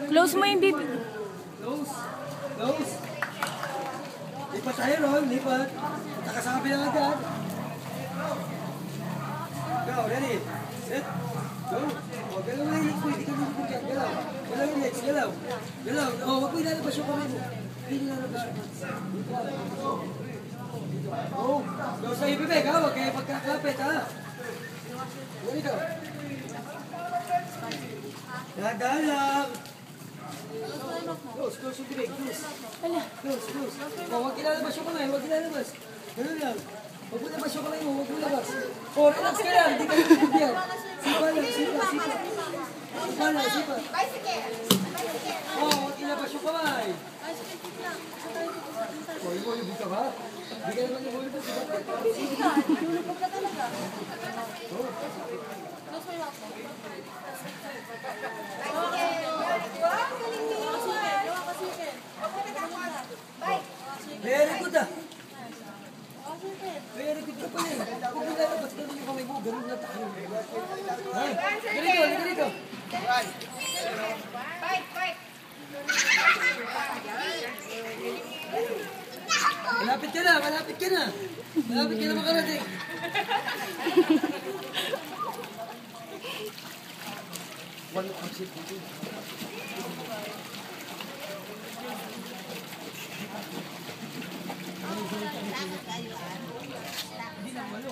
Close mo yung bibig. Close. Close. Lipat tayo, Ron. Lipat. Nakasabi lang agad. Go, ready. Set. Go. O, galaw na yung hindi ka nilipot dyan. Galaw. Galaw yung legs. Galaw. Galaw. O, huwag mo ilalabas yung kamay mo. Hindi ilalabas yung kamay. Oh, close na yung bibig, ha? Huwag kayo pagkakapit, ha? Ready, go. Dahan lang. Close, close yung bibig. Close. Close, close. O, huwag ilalabas yung kamay. Huwag ilalabas. Ganun lang. Huwag mo labas yung kamay mo. Huwag mo labas. O, relax ka lang. Hindi ka nilipot. Sipa lang, sipa, sipa. Sipa lang, sipa. O, huwag ilabas yung kamay. O, yung ka ba? Hindi ka naman yung diba? Lulupag ka talaga. Close mo yung ako. Very good, ah. Very good ka pa rin. Huwag mo lalabas. Ganun yung kamay mo. Ganun lang tayo. Ha? Ganito, ganito. Malapit ka na, malapit ka na. Malapit ka na makarating. One exit dito. Hindi na malo.